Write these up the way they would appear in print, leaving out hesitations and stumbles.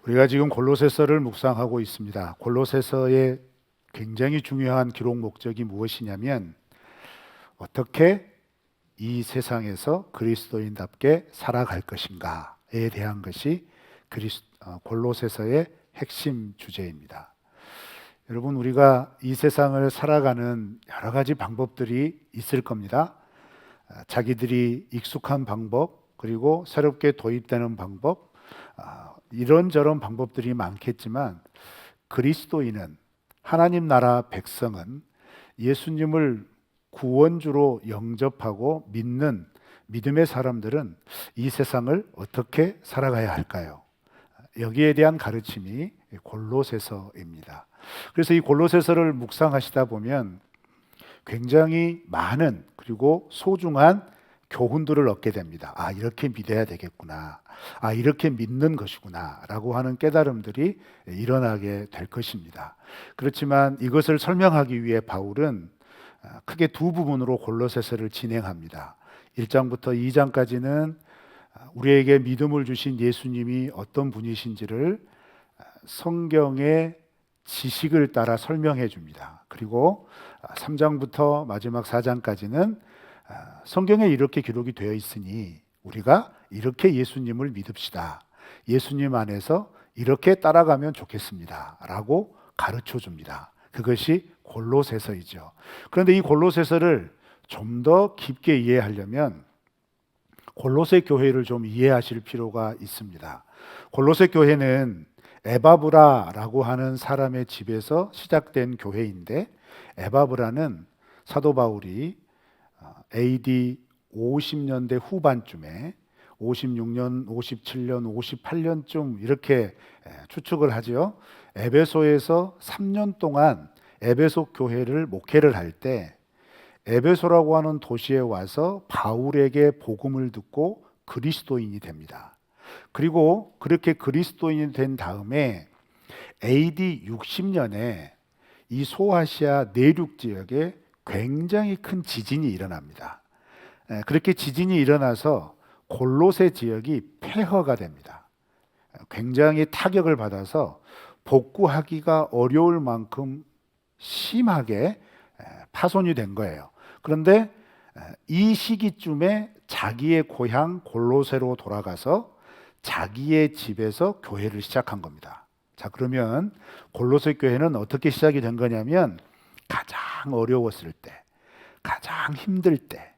우리가 지금 골로새서를 묵상하고 있습니다. 골로새서의 굉장히 중요한 기록 목적이 무엇이냐면 어떻게 이 세상에서 그리스도인답게 살아갈 것인가에 대한 것이 골로새서의 핵심 주제입니다. 여러분, 우리가 이 세상을 살아가는 여러 가지 방법들이 있을 겁니다. 자기들이 익숙한 방법, 그리고 새롭게 도입되는 방법, 이런저런 방법들이 많겠지만 그리스도인은, 하나님 나라 백성은 예수님을 구원주로 영접하고 믿는 믿음의 사람들은 이 세상을 어떻게 살아가야 할까요? 여기에 대한 가르침이 골로새서입니다. 그래서 이 골로새서를 묵상하시다 보면 굉장히 많은 그리고 소중한 교훈들을 얻게 됩니다. 이렇게 믿어야 되겠구나. 이렇게 믿는 것이구나. 라고 하는 깨달음들이 일어나게 될 것입니다. 그렇지만 이것을 설명하기 위해 바울은 크게 두 부분으로 골로새서를 진행합니다. 1장부터 2장까지는 우리에게 믿음을 주신 예수님이 어떤 분이신지를 성경의 지식을 따라 설명해 줍니다. 그리고 3장부터 마지막 4장까지는 성경에 이렇게 기록이 되어 있으니 우리가 이렇게 예수님을 믿읍시다. 예수님 안에서 이렇게 따라가면 좋겠습니다. 라고 가르쳐 줍니다. 그것이 골로새서이죠. 그런데 이 골로새서를 좀 더 깊게 이해하려면 골로새 교회를 좀 이해하실 필요가 있습니다. 골로새 교회는 에바브라라고 하는 사람의 집에서 시작된 교회인데, 에바브라는 사도 바울이 AD 50년대 후반쯤에 56년, 57년, 58년쯤 이렇게 추측을 하죠. 에베소에서 3년 동안 에베소 교회를 목회를 할 때 에베소라고 하는 도시에 와서 바울에게 복음을 듣고 그리스도인이 됩니다. 그리고 그렇게 그리스도인이 된 다음에 AD 60년에 이 소아시아 내륙 지역에 굉장히 큰 지진이 일어납니다. 그렇게 지진이 일어나서 골로새 지역이 폐허가 됩니다. 굉장히 타격을 받아서 복구하기가 어려울 만큼 심하게 파손이 된 거예요. 그런데 이 시기쯤에 자기의 고향 골로새로 돌아가서 자기의 집에서 교회를 시작한 겁니다. 자, 그러면 골로새 교회는 어떻게 시작이 된 거냐면 가장 어려웠을 때, 가장 힘들 때,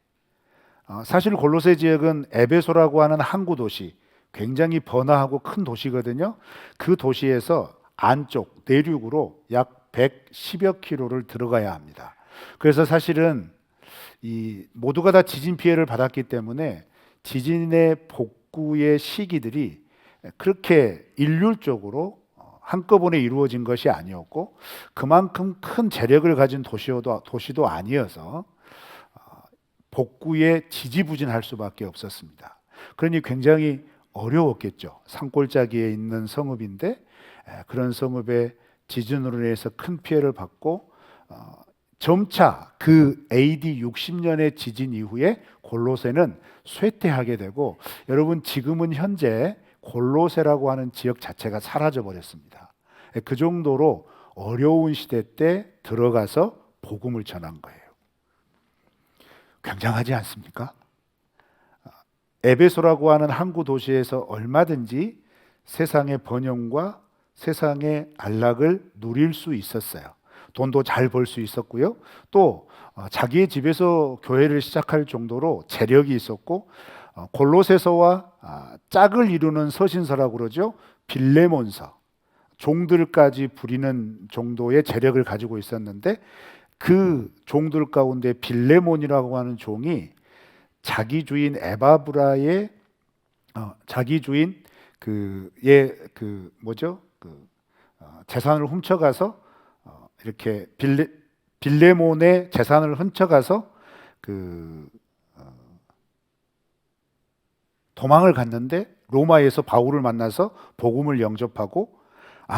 사실 골로새 지역은 에베소라고 하는 항구 도시, 굉장히 번화하고 큰 도시거든요. 그 도시에서 안쪽 내륙으로 약 110여 킬로를 들어가야 합니다. 그래서 사실은 이 모두가 다 지진 피해를 받았기 때문에 지진의 복구의 시기들이 그렇게 일률적으로 한꺼번에 이루어진 것이 아니었고, 그만큼 큰 재력을 가진 도시도 아니어서 복구에 지지부진할 수밖에 없었습니다. 그러니 굉장히 어려웠겠죠. 산골짜기에 있는 성읍인데 그런 성읍에 지진으로 인해서 큰 피해를 받고, 점차 그 AD 60년의 지진 이후에 골로새는 쇠퇴하게 되고, 여러분 지금은 현재 골로새라고 하는 지역 자체가 사라져 버렸습니다. 그 정도로 어려운 시대 때 들어가서 복음을 전한 거예요. 굉장하지 않습니까? 에베소라고 하는 항구 도시에서 얼마든지 세상의 번영과 세상의 안락을 누릴 수 있었어요. 돈도 잘 벌 수 있었고요. 또 자기의 집에서 교회를 시작할 정도로 재력이 있었고, 골로새서와 짝을 이루는 서신서라고 그러죠. 빌레몬서, 종들까지 부리는 정도의 재력을 가지고 있었는데, 그 종들 가운데 빌레몬이라고 하는 종이 자기 주인 에바브라의 자기 주인 재산을 훔쳐가서 이렇게 빌레몬의 재산을 훔쳐가서 도망을 갔는데, 로마에서 바울을 만나서 복음을 영접하고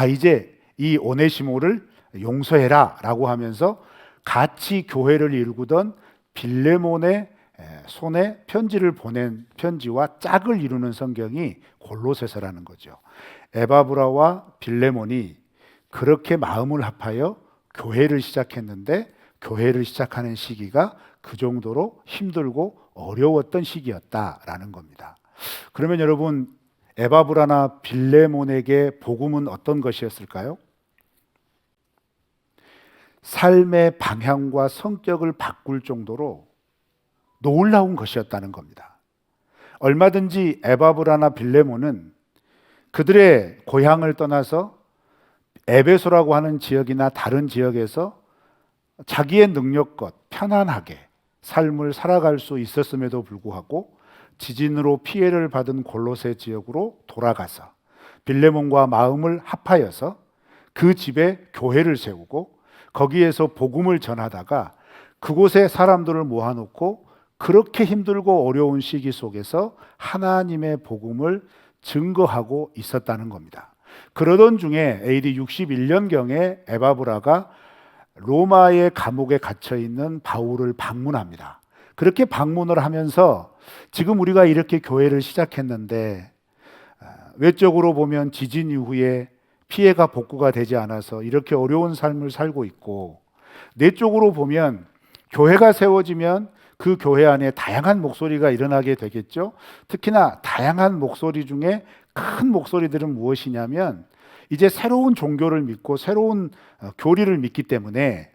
이제 이 오네시모를 용서해라 라고 하면서 같이 교회를 이루던 빌레몬의 손에 편지를 보낸 편지와 짝을 이루는 성경이 골로새서라는 거죠. 에바브라와 빌레몬이 그렇게 마음을 합하여 교회를 시작했는데 교회를 시작하는 시기가 그 정도로 힘들고 어려웠던 시기였다라는 겁니다. 그러면 여러분, 에바브라나 빌레몬에게 복음은 어떤 것이었을까요? 삶의 방향과 성격을 바꿀 정도로 놀라운 것이었다는 겁니다. 얼마든지 에바브라나 빌레몬은 그들의 고향을 떠나서 에베소라고 하는 지역이나 다른 지역에서 자기의 능력껏 편안하게 삶을 살아갈 수 있었음에도 불구하고 지진으로 피해를 받은 골로새 지역으로 돌아가서 빌레몬과 마음을 합하여서 그 집에 교회를 세우고 거기에서 복음을 전하다가 그곳에 사람들을 모아놓고 그렇게 힘들고 어려운 시기 속에서 하나님의 복음을 증거하고 있었다는 겁니다. 그러던 중에 AD 61년경에 에바브라가 로마의 감옥에 갇혀 있는 바울을 방문합니다. 그렇게 방문을 하면서 지금 우리가 이렇게 교회를 시작했는데 외적으로 보면 지진 이후에 피해가 복구가 되지 않아서 이렇게 어려운 삶을 살고 있고, 내적으로 보면 교회가 세워지면 그 교회 안에 다양한 목소리가 일어나게 되겠죠. 특히나 다양한 목소리 중에 큰 목소리들은 무엇이냐면 이제 새로운 종교를 믿고 새로운 교리를 믿기 때문에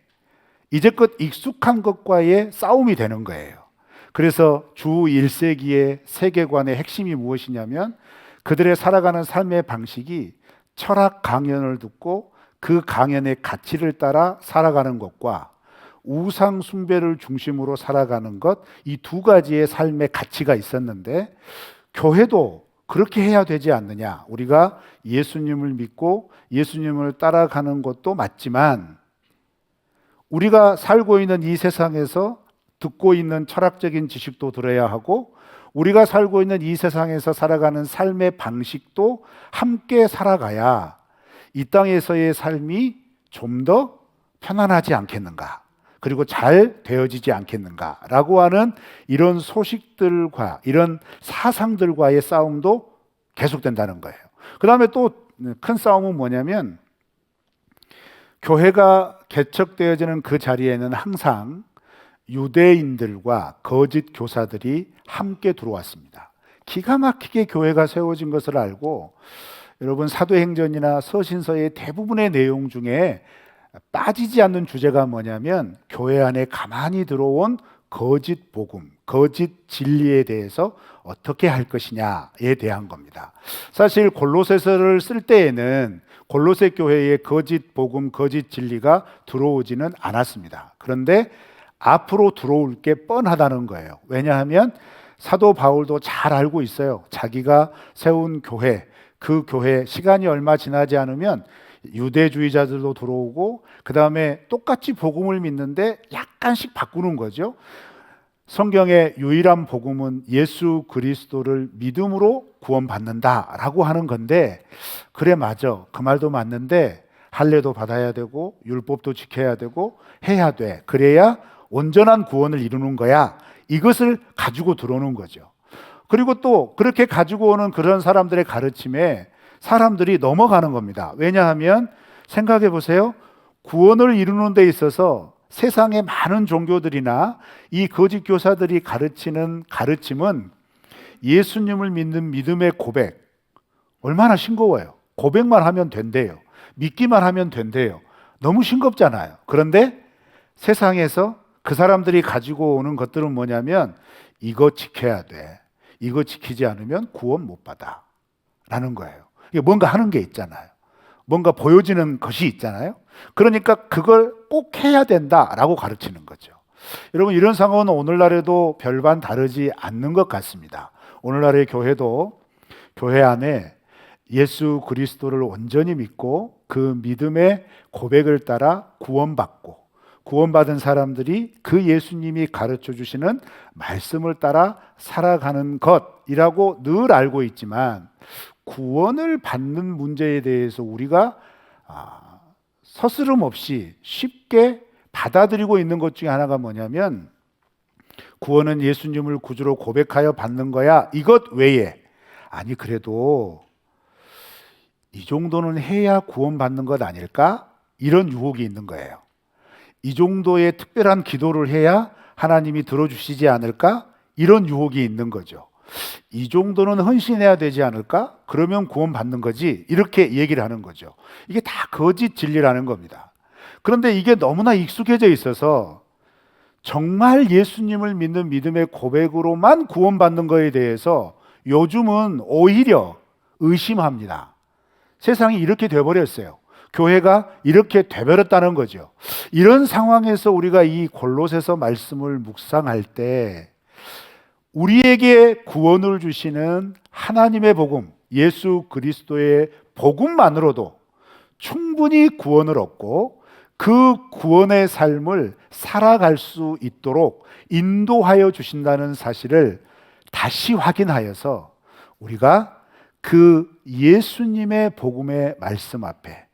이제껏 익숙한 것과의 싸움이 되는 거예요. 그래서 주 1세기의 세계관의 핵심이 무엇이냐면 그들의 살아가는 삶의 방식이 철학 강연을 듣고 그 강연의 가치를 따라 살아가는 것과 우상 숭배를 중심으로 살아가는 것, 이 두 가지의 삶의 가치가 있었는데 교회도 그렇게 해야 되지 않느냐. 우리가 예수님을 믿고 예수님을 따라가는 것도 맞지만 우리가 살고 있는 이 세상에서 듣고 있는 철학적인 지식도 들어야 하고 우리가 살고 있는 이 세상에서 살아가는 삶의 방식도 함께 살아가야 이 땅에서의 삶이 좀 더 편안하지 않겠는가, 그리고 잘 되어지지 않겠는가라고 하는 이런 소식들과 이런 사상들과의 싸움도 계속된다는 거예요. 그 다음에 또 큰 싸움은 뭐냐면 교회가 개척되어지는 그 자리에는 항상 유대인들과 거짓 교사들이 함께 들어왔습니다. 기가 막히게 교회가 세워진 것을 알고 여러분, 사도행전이나 서신서의 대부분의 내용 중에 빠지지 않는 주제가 뭐냐면 교회 안에 가만히 들어온 거짓 복음, 거짓 진리에 대해서 어떻게 할 것이냐에 대한 겁니다. 사실 골로새서를 쓸 때에는 골로새 교회에 거짓 복음, 거짓 진리가 들어오지는 않았습니다. 그런데 앞으로 들어올 게 뻔하다는 거예요. 왜냐하면 사도 바울도 잘 알고 있어요. 자기가 세운 교회, 그 교회 시간이 얼마 지나지 않으면 유대주의자들도 들어오고 그 다음에 똑같이 복음을 믿는데 약간씩 바꾸는 거죠. 성경의 유일한 복음은 예수 그리스도를 믿음으로 구원받는다라고 하는 건데, 그래 맞아, 그 말도 맞는데 할례도 받아야 되고 율법도 지켜야 되고 해야 돼. 그래야 온전한 구원을 이루는 거야. 이것을 가지고 들어오는 거죠. 그리고 또 그렇게 가지고 오는 그런 사람들의 가르침에 사람들이 넘어가는 겁니다. 왜냐하면 생각해 보세요. 구원을 이루는 데 있어서 세상의 많은 종교들이나 이 거짓 교사들이 가르치는 가르침은 예수님을 믿는 믿음의 고백, 얼마나 싱거워요. 고백만 하면 된대요. 믿기만 하면 된대요. 너무 싱겁잖아요. 그런데 세상에서 그 사람들이 가지고 오는 것들은 뭐냐면 이거 지켜야 돼. 이거 지키지 않으면 구원 못 받아. 라는 거예요. 이게 뭔가 하는 게 있잖아요. 뭔가 보여지는 것이 있잖아요. 그러니까 그걸 꼭 해야 된다라고 가르치는 거죠. 여러분, 이런 상황은 오늘날에도 별반 다르지 않는 것 같습니다. 오늘날의 교회도 교회 안에 예수 그리스도를 온전히 믿고 그 믿음의 고백을 따라 구원받고 구원받은 사람들이 그 예수님이 가르쳐 주시는 말씀을 따라 살아가는 것이라고 늘 알고 있지만 구원을 받는 문제에 대해서 우리가 서스름 없이 쉽게 받아들이고 있는 것 중에 하나가 뭐냐면 구원은 예수님을 구주로 고백하여 받는 거야. 이것 외에 아니 그래도 이 정도는 해야 구원받는 것 아닐까? 이런 유혹이 있는 거예요. 이 정도의 특별한 기도를 해야 하나님이 들어주시지 않을까? 이런 유혹이 있는 거죠. 이 정도는 헌신해야 되지 않을까? 그러면 구원받는 거지. 이렇게 얘기를 하는 거죠. 이게 다 거짓 진리라는 겁니다. 그런데 이게 너무나 익숙해져 있어서 정말 예수님을 믿는 믿음의 고백으로만 구원받는 것에 대해서 요즘은 오히려 의심합니다. 세상이 이렇게 돼버렸어요. 교회가 이렇게 돼버렸다는 거죠. 이런 상황에서 우리가 이 골로새서 말씀을 묵상할 때 우리에게 구원을 주시는 하나님의 복음, 예수 그리스도의 복음만으로도 충분히 구원을 얻고 그 구원의 삶을 살아갈 수 있도록 인도하여 주신다는 사실을 다시 확인하여서 우리가 그 예수님의 복음의 말씀 앞에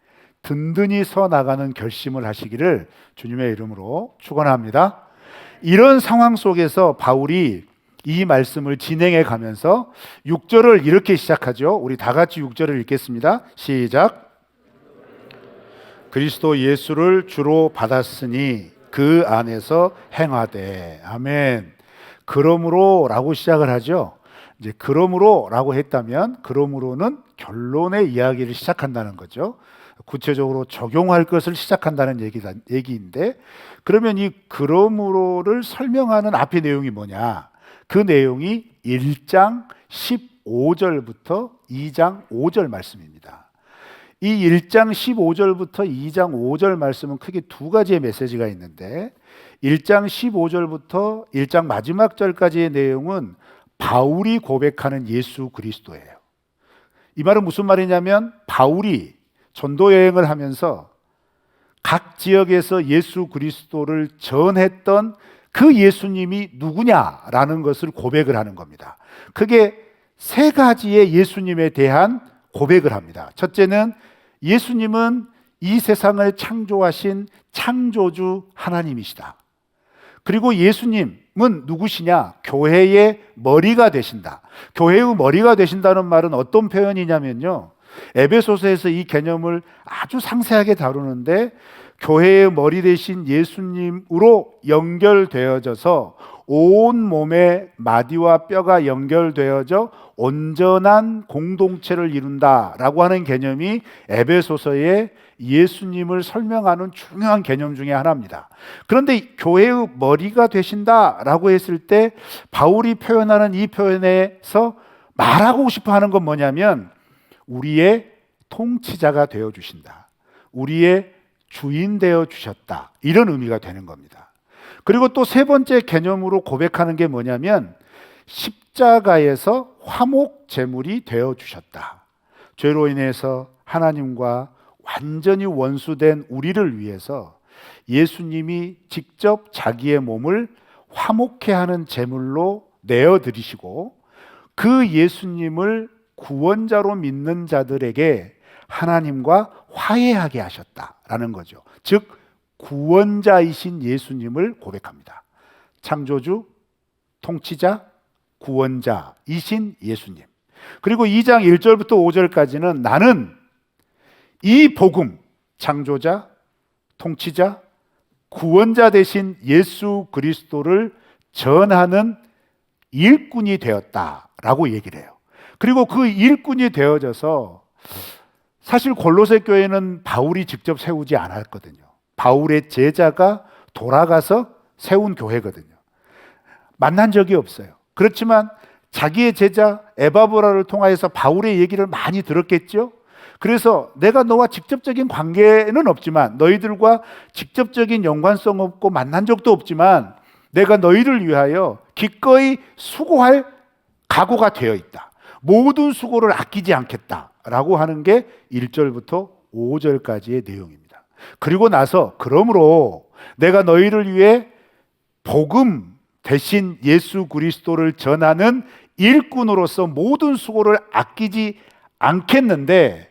든든히 서 나가는 결심을 하시기를 주님의 이름으로 축원합니다. 이런 상황 속에서 바울이 이 말씀을 진행해 가면서 6절을 이렇게 시작하죠. 우리 다 같이 6절을 읽겠습니다. 시작. 그리스도 예수를 주로 받았으니 그 안에서 행하되. 아멘. 그러므로 라고 시작을 하죠. 이제 그러므로 라고 했다면 그러므로는 결론의 이야기를 시작한다는 거죠. 구체적으로 적용할 것을 시작한다는 얘기인데 그러면 이 그러므로를 설명하는 앞의 내용이 뭐냐? 그 내용이 1장 15절부터 2장 5절 말씀입니다. 이 1장 15절부터 2장 5절 말씀은 크게 두 가지의 메시지가 있는데 1장 15절부터 1장 마지막 절까지의 내용은 바울이 고백하는 예수 그리스도예요. 이 말은 무슨 말이냐면 바울이 전도 여행을 하면서 각 지역에서 예수 그리스도를 전했던 그 예수님이 누구냐라는 것을 고백을 하는 겁니다. 크게 세 가지의 예수님에 대한 고백을 합니다. 첫째는 예수님은 이 세상을 창조하신 창조주 하나님이시다. 그리고 예수님은 누구시냐? 교회의 머리가 되신다. 교회의 머리가 되신다는 말은 어떤 표현이냐면요. 에베소서에서 이 개념을 아주 상세하게 다루는데 교회의 머리 되신 예수님으로 연결되어져서 온 몸의 마디와 뼈가 연결되어져 온전한 공동체를 이룬다라고 하는 개념이 에베소서의 예수님을 설명하는 중요한 개념 중에 하나입니다. 그런데 교회의 머리가 되신다라고 했을 때 바울이 표현하는 이 표현에서 말하고 싶어 하는 건 뭐냐면 우리의 통치자가 되어 주신다. 우리의 주인 되어 주셨다. 이런 의미가 되는 겁니다. 그리고 또 세 번째 개념으로 고백하는 게 뭐냐면 십자가에서 화목 제물이 되어 주셨다. 죄로 인해서 하나님과 완전히 원수된 우리를 위해서 예수님이 직접 자기의 몸을 화목케 하는 제물로 내어 드리시고 그 예수님을 구원자로 믿는 자들에게 하나님과 화해하게 하셨다라는 거죠. 즉 구원자이신 예수님을 고백합니다. 창조주, 통치자, 구원자이신 예수님. 그리고 2장 1절부터 5절까지는 나는 이 복음, 창조자, 통치자, 구원자 되신 예수 그리스도를 전하는 일꾼이 되었다라고 얘기를 해요. 그리고 그 일꾼이 되어져서 사실 골로새 교회는 바울이 직접 세우지 않았거든요. 바울의 제자가 돌아가서 세운 교회거든요. 만난 적이 없어요. 그렇지만 자기의 제자 에바브라를 통하여서 바울의 얘기를 많이 들었겠죠. 그래서 내가 너와 직접적인 관계는 없지만 너희들과 직접적인 연관성 없고 만난 적도 없지만 내가 너희를 위하여 기꺼이 수고할 각오가 되어 있다. 모든 수고를 아끼지 않겠다라고 하는 게 1절부터 5절까지의 내용입니다. 그리고 나서 그러므로 내가 너희를 위해 복음 대신 예수 그리스도를 전하는 일꾼으로서 모든 수고를 아끼지 않겠는데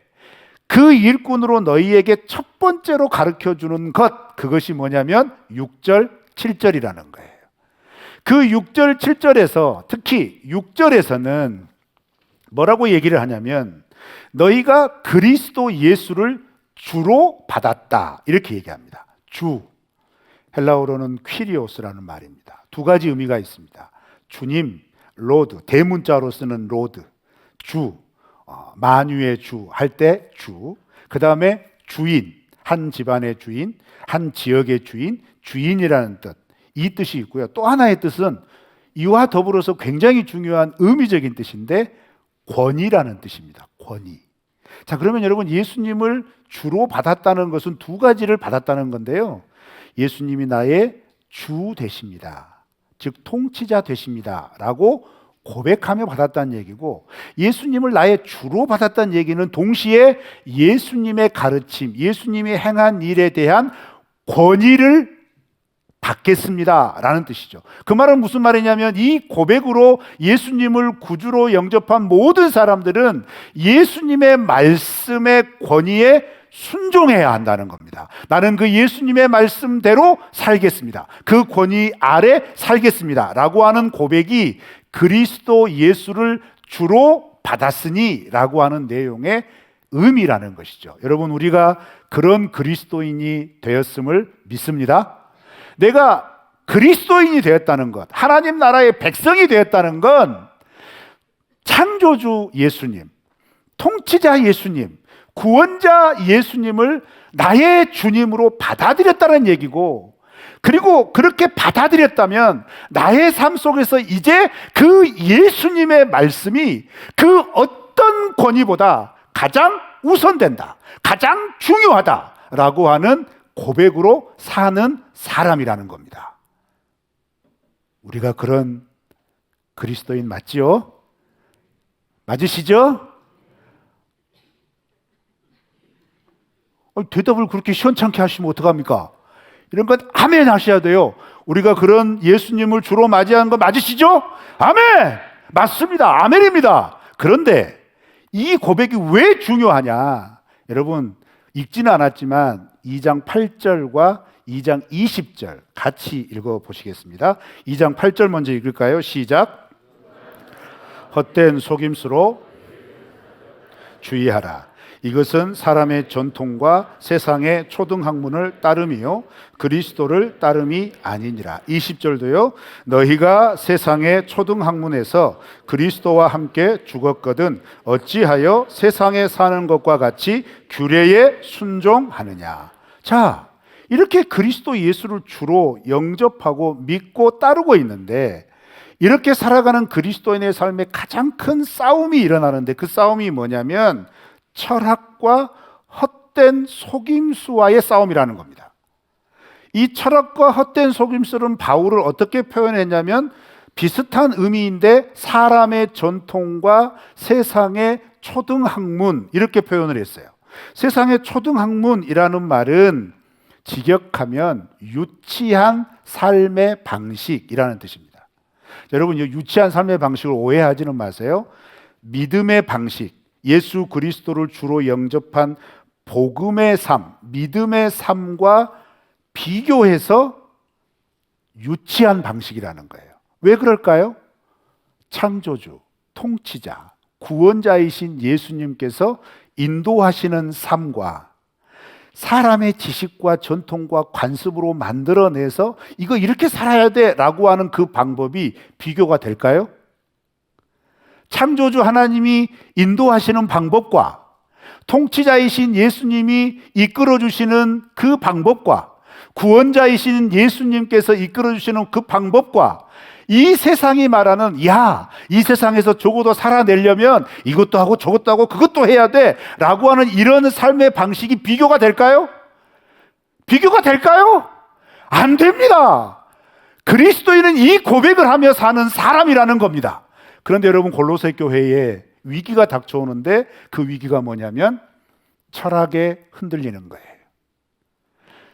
그 일꾼으로 너희에게 첫 번째로 가르쳐 주는 것, 그것이 뭐냐면 6절, 7절이라는 거예요. 그 6절, 7절에서 특히 6절에서는 뭐라고 얘기를 하냐면 너희가 그리스도 예수를 주로 받았다 이렇게 얘기합니다. 주, 헬라어로는 퀴리오스라는 말입니다. 두 가지 의미가 있습니다. 주님, 로드, 대문자로 쓰는 로드, 주, 만유의 주 할 때 주, 그 다음에 주인, 한 집안의 주인, 한 지역의 주인, 주인이라는 뜻, 이 뜻이 있고요. 또 하나의 뜻은 이와 더불어서 굉장히 중요한 의미적인 뜻인데 권위라는 뜻입니다. 권위. 자, 그러면 여러분 예수님을 주로 받았다는 것은 두 가지를 받았다는 건데요. 예수님이 나의 주 되십니다. 즉 통치자 되십니다. 라고 고백하며 받았다는 얘기고, 예수님을 나의 주로 받았다는 얘기는 동시에 예수님의 가르침, 예수님이 행한 일에 대한 권위를 받겠습니다 라는 뜻이죠. 그 말은 무슨 말이냐면 이 고백으로 예수님을 구주로 영접한 모든 사람들은 예수님의 말씀의 권위에 순종해야 한다는 겁니다. 나는 그 예수님의 말씀대로 살겠습니다. 그 권위 아래 살겠습니다 라고 하는 고백이 그리스도 예수를 주로 받았으니 라고 하는 내용의 의미라는 것이죠. 여러분, 우리가 그런 그리스도인이 되었음을 믿습니다. 내가 그리스도인이 되었다는 것, 하나님 나라의 백성이 되었다는 건 창조주 예수님, 통치자 예수님, 구원자 예수님을 나의 주님으로 받아들였다는 얘기고, 그리고 그렇게 받아들였다면 나의 삶 속에서 이제 그 예수님의 말씀이 그 어떤 권위보다 가장 우선된다, 가장 중요하다라고 하는 고백으로 사는 사람이라는 겁니다. 우리가 그런 그리스도인 맞지요? 맞으시죠? 대답을 그렇게 시원찮게 하시면 어떡합니까? 이런 것 아멘 하셔야 돼요. 우리가 그런 예수님을 주로 맞이하는 거 맞으시죠? 아멘! 맞습니다. 아멘입니다. 그런데 이 고백이 왜 중요하냐? 여러분, 읽지는 않았지만 2장 8절과 2장 20절 같이 읽어보시겠습니다. 2장 8절 먼저 읽을까요? 시작. 헛된 속임수로 주의하라. 이것은 사람의 전통과 세상의 초등학문을 따름이요 그리스도를 따름이 아니니라. 20절도요. 너희가 세상의 초등학문에서 그리스도와 함께 죽었거든 어찌하여 세상에 사는 것과 같이 규례에 순종하느냐. 자, 이렇게 그리스도 예수를 주로 영접하고 믿고 따르고 있는데, 이렇게 살아가는 그리스도인의 삶에 가장 큰 싸움이 일어나는데, 그 싸움이 뭐냐면 철학과 헛된 속임수와의 싸움이라는 겁니다. 이 철학과 헛된 속임수는 바울을 어떻게 표현했냐면 비슷한 의미인데 사람의 전통과 세상의 초등학문 이렇게 표현을 했어요. 세상의 초등학문이라는 말은 직역하면 유치한 삶의 방식이라는 뜻입니다. 여러분, 이 유치한 삶의 방식을 오해하지는 마세요. 믿음의 방식, 예수 그리스도를 주로 영접한 복음의 삶, 믿음의 삶과 비교해서 유치한 방식이라는 거예요. 왜 그럴까요? 창조주, 통치자, 구원자이신 예수님께서 인도하시는 삶과 사람의 지식과 전통과 관습으로 만들어내서 이거 이렇게 살아야 돼 라고 하는 그 방법이 비교가 될까요? 창조주 하나님이 인도하시는 방법과 통치자이신 예수님이 이끌어주시는 그 방법과 구원자이신 예수님께서 이끌어주시는 그 방법과 이 세상이 말하는 이 세상에서 적어도 살아내려면 이것도 하고 저것도 하고 그것도 해야 돼 라고 하는 이런 삶의 방식이 비교가 될까요? 비교가 될까요? 안 됩니다. 그리스도인은 이 고백을 하며 사는 사람이라는 겁니다. 그런데 여러분, 골로새 교회에 위기가 닥쳐오는데 그 위기가 뭐냐면 철학에 흔들리는 거예요.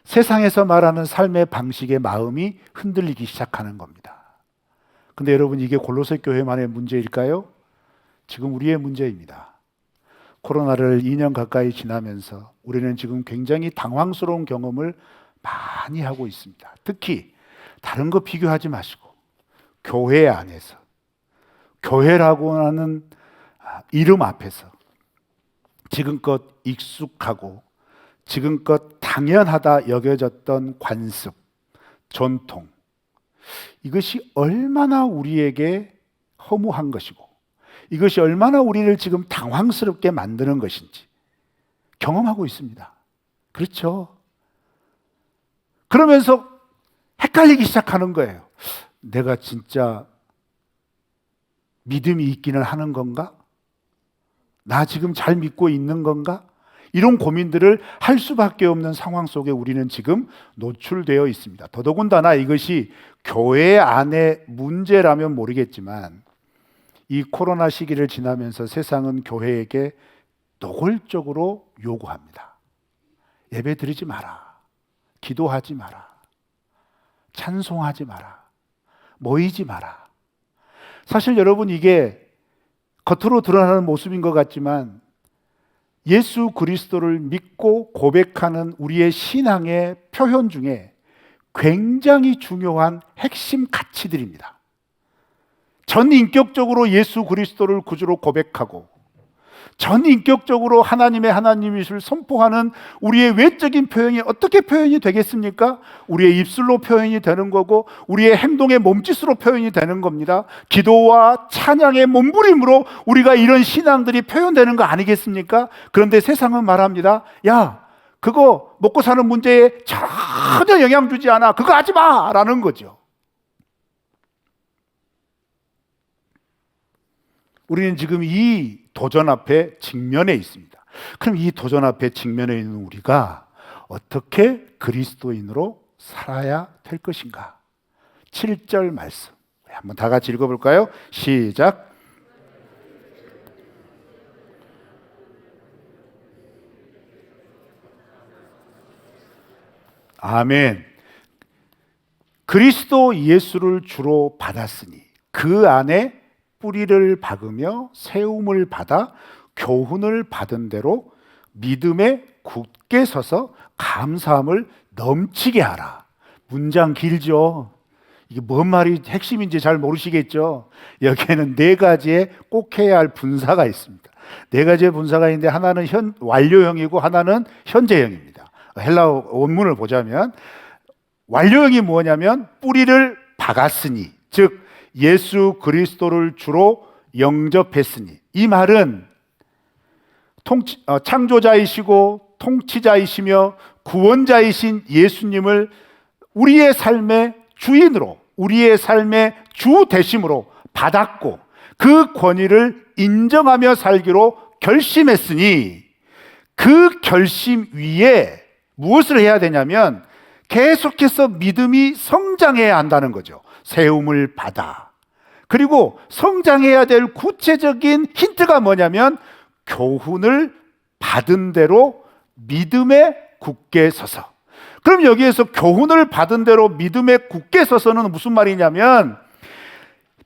세상에서 말하는 삶의 방식의 마음이 흔들리기 시작하는 겁니다. 근데 여러분, 이게 골로새 교회만의 문제일까요? 지금 우리의 문제입니다. 코로나를 2년 가까이 지나면서 우리는 지금 굉장히 당황스러운 경험을 많이 하고 있습니다. 특히 다른 거 비교하지 마시고 교회 안에서, 교회라고 하는 이름 앞에서 지금껏 익숙하고 지금껏 당연하다 여겨졌던 관습, 전통, 이것이 얼마나 우리에게 허무한 것이고 이것이 얼마나 우리를 지금 당황스럽게 만드는 것인지 경험하고 있습니다. 그렇죠? 그러면서 헷갈리기 시작하는 거예요. 내가 진짜 믿음이 있기는 하는 건가? 나 지금 잘 믿고 있는 건가? 이런 고민들을 할 수밖에 없는 상황 속에 우리는 지금 노출되어 있습니다. 더더군다나 이것이 교회 안의 문제라면 모르겠지만 이 코로나 시기를 지나면서 세상은 교회에게 노골적으로 요구합니다. 예배 드리지 마라. 기도하지 마라. 찬송하지 마라. 모이지 마라. 사실 여러분, 이게 겉으로 드러나는 모습인 것 같지만 예수 그리스도를 믿고 고백하는 우리의 신앙의 표현 중에 굉장히 중요한 핵심 가치들입니다. 전인격적으로 예수 그리스도를 구주로 고백하고 전인격적으로 하나님의 하나님이실 선포하는 우리의 외적인 표현이 어떻게 표현이 되겠습니까? 우리의 입술로 표현이 되는 거고 우리의 행동의 몸짓으로 표현이 되는 겁니다. 기도와 찬양의 몸부림으로 우리가 이런 신앙들이 표현되는 거 아니겠습니까? 그런데 세상은 말합니다. 야, 그거 먹고 사는 문제에 전혀 영향 주지 않아. 그거 하지 마! 라는 거죠. 우리는 지금 이 도전 앞에 직면해 있습니다. 그럼 이 도전 앞에 직면해 있는 우리가 어떻게 그리스도인으로 살아야 될 것인가? 7절 말씀 한번 다 같이 읽어볼까요? 시작. 아멘. 그리스도 예수를 주로 받았으니 그 안에 뿌리를 박으며 세움을 받아 교훈을 받은 대로 믿음에 굳게 서서 감사함을 넘치게 하라. 문장 길죠? 이게 뭔 말이 핵심인지 잘 모르시겠죠? 여기에는 네 가지의 꼭 해야 할 분사가 있습니다. 네 가지의 분사가 있는데 하나는 완료형이고 하나는 현재형입니다. 헬라어 원문을 보자면 완료형이 뭐냐면 뿌리를 박았으니, 즉 예수 그리스도를 주로 영접했으니, 이 말은 창조자이시고 통치자이시며 구원자이신 예수님을 우리의 삶의 주인으로, 우리의 삶의 주 되심으로 받았고 그 권위를 인정하며 살기로 결심했으니 그 결심 위에 무엇을 해야 되냐면 계속해서 믿음이 성장해야 한다는 거죠. 세움을 받아. 그리고 성장해야 될 구체적인 힌트가 뭐냐면 교훈을 받은 대로 믿음에 굳게 서서. 그럼 여기에서 교훈을 받은 대로 믿음에 굳게 서서는 무슨 말이냐면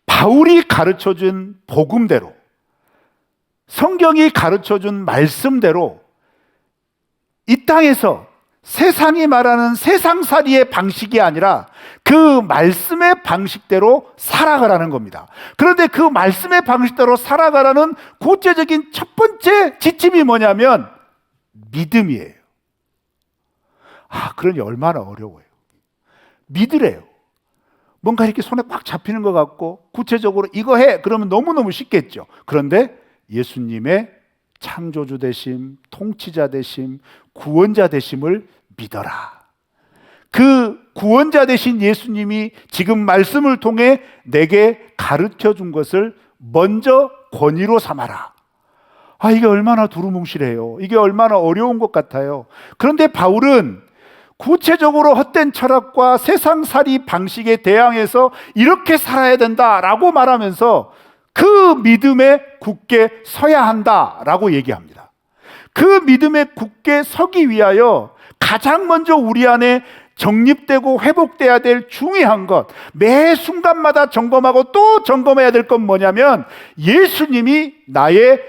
바울이 가르쳐준 복음대로, 성경이 가르쳐준 말씀대로 이 땅에서 세상이 말하는 세상살이의 방식이 아니라 그 말씀의 방식대로 살아가라는 겁니다. 그런데 그 말씀의 방식대로 살아가라는 구체적인 첫 번째 지침이 뭐냐면 믿음이에요. 그러니 얼마나 어려워요. 믿으래요. 뭔가 이렇게 손에 꽉 잡히는 것 같고 구체적으로 이거 해! 그러면 너무너무 쉽겠죠. 그런데 예수님의 창조주 되심, 통치자 되심, 구원자 되심을 믿어라. 그 구원자 되신 예수님이 지금 말씀을 통해 내게 가르쳐 준 것을 먼저 권위로 삼아라. 이게 얼마나 두루뭉실해요. 이게 얼마나 어려운 것 같아요. 그런데 바울은 구체적으로 헛된 철학과 세상살이 방식에 대항해서 이렇게 살아야 된다라고 말하면서 그 믿음에 굳게 서야 한다라고 얘기합니다. 그 믿음에 굳게 서기 위하여 가장 먼저 우리 안에 정립되고 회복돼야 될 중요한 것, 매 순간마다 점검하고 또 점검해야 될 건 뭐냐면 예수님이 나의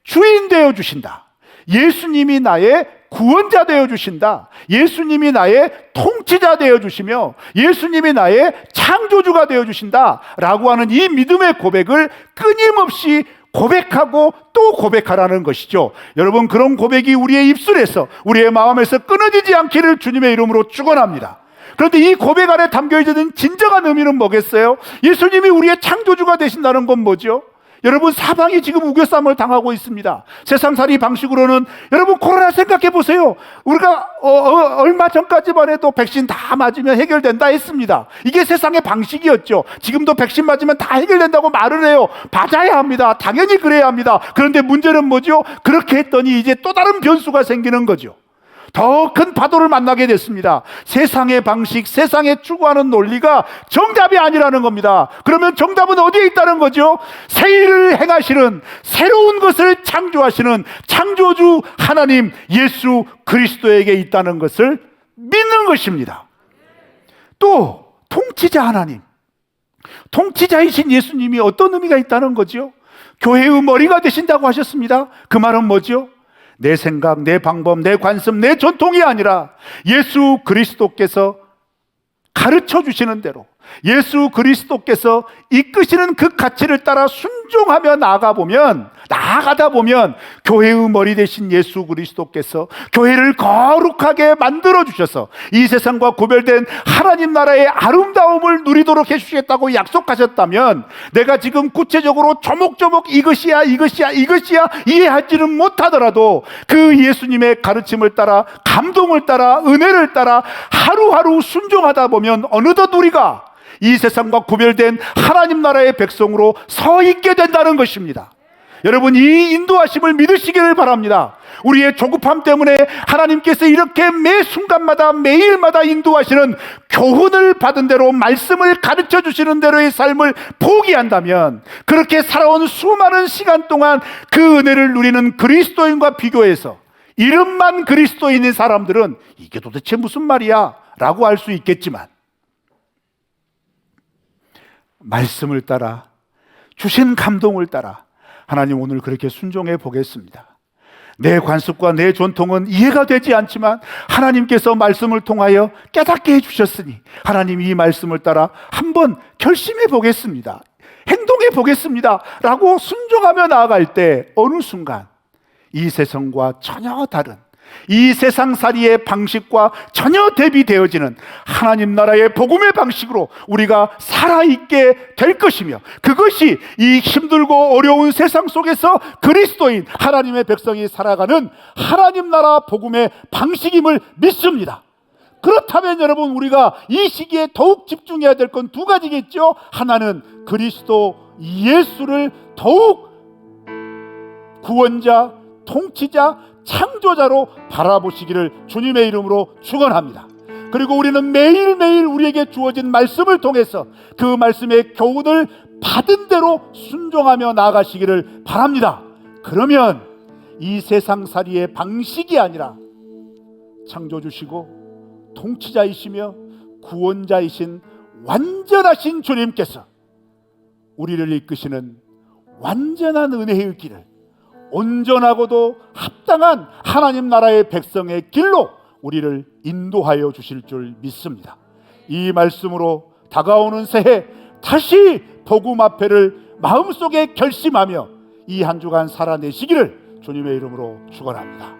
주인 되어 주신다. 예수님이 나의 구원자 되어주신다, 예수님이 나의 통치자 되어주시며 예수님이 나의 창조주가 되어주신다 라고 하는 이 믿음의 고백을 끊임없이 고백하고 또 고백하라는 것이죠. 여러분, 그런 고백이 우리의 입술에서, 우리의 마음에서 끊어지지 않기를 주님의 이름으로 축원합니다. 그런데 이 고백 안에 담겨 있는 진정한 의미는 뭐겠어요? 예수님이 우리의 창조주가 되신다는 건 뭐죠? 여러분, 사방이 지금 우겨쌈을 당하고 있습니다. 세상살이 방식으로는, 여러분 코로나 생각해 보세요. 우리가 얼마 전까지만 해도 백신 다 맞으면 해결된다 했습니다. 이게 세상의 방식이었죠. 지금도 백신 맞으면 다 해결된다고 말을 해요. 맞아야 합니다. 당연히 그래야 합니다. 그런데 문제는 뭐죠? 그렇게 했더니 이제 또 다른 변수가 생기는 거죠. 더 큰 파도를 만나게 됐습니다. 세상의 방식, 세상에 추구하는 논리가 정답이 아니라는 겁니다. 그러면 정답은 어디에 있다는 거죠? 새 일을 행하시는, 새로운 것을 창조하시는 창조주 하나님 예수 그리스도에게 있다는 것을 믿는 것입니다. 또 통치자 하나님, 통치자이신 예수님이 어떤 의미가 있다는 거죠? 교회의 머리가 되신다고 하셨습니다. 그 말은 뭐죠? 내 생각, 내 방법, 내 관습, 내 전통이 아니라 예수 그리스도께서 가르쳐 주시는 대로, 예수 그리스도께서 이끄시는 그 가치를 따라 순종하며 나아가다 보면 교회의 머리 되신 예수 그리스도께서 교회를 거룩하게 만들어 주셔서 이 세상과 구별된 하나님 나라의 아름다움을 누리도록 해주시겠다고 약속하셨다면, 내가 지금 구체적으로 조목조목 이것이야 이해하지는 못하더라도 그 예수님의 가르침을 따라, 감동을 따라, 은혜를 따라 하루하루 순종하다 보면 어느덧 우리가 이 세상과 구별된 하나님 나라의 백성으로 서 있게 된다는 것입니다. 여러분, 이 인도하심을 믿으시기를 바랍니다. 우리의 조급함 때문에 하나님께서 이렇게 매 순간마다 매일마다 인도하시는 교훈을 받은 대로, 말씀을 가르쳐 주시는 대로의 삶을 포기한다면, 그렇게 살아온 수많은 시간 동안 그 은혜를 누리는 그리스도인과 비교해서 이름만 그리스도인인 사람들은 이게 도대체 무슨 말이야? 라고 할 수 있겠지만, 말씀을 따라, 주신 감동을 따라 하나님 오늘 그렇게 순종해 보겠습니다. 내 관습과 내 전통은 이해가 되지 않지만 하나님께서 말씀을 통하여 깨닫게 해주셨으니 하나님 이 말씀을 따라 한번 결심해 보겠습니다, 행동해 보겠습니다 라고 순종하며 나아갈 때 어느 순간 이 세상과 전혀 다른, 이 세상살이의 방식과 전혀 대비되어지는 하나님 나라의 복음의 방식으로 우리가 살아있게 될 것이며, 그것이 이 힘들고 어려운 세상 속에서 그리스도인 하나님의 백성이 살아가는 하나님 나라 복음의 방식임을 믿습니다. 그렇다면 여러분, 우리가 이 시기에 더욱 집중해야 될 건 두 가지겠죠. 하나는 그리스도 예수를 더욱 구원자, 통치자, 창조자로 바라보시기를 주님의 이름으로 축원합니다. 그리고 우리는 매일매일 우리에게 주어진 말씀을 통해서 그 말씀의 교훈을 받은 대로 순종하며 나아가시기를 바랍니다. 그러면 이 세상살이의 방식이 아니라 창조주시고 통치자이시며 구원자이신 완전하신 주님께서 우리를 이끄시는 완전한 은혜의 길을, 온전하고도 합당한 하나님 나라의 백성의 길로 우리를 인도하여 주실 줄 믿습니다. 이 말씀으로 다가오는 새해 다시 복음 앞에를 마음속에 결심하며 이 한 주간 살아내시기를 주님의 이름으로 축원합니다.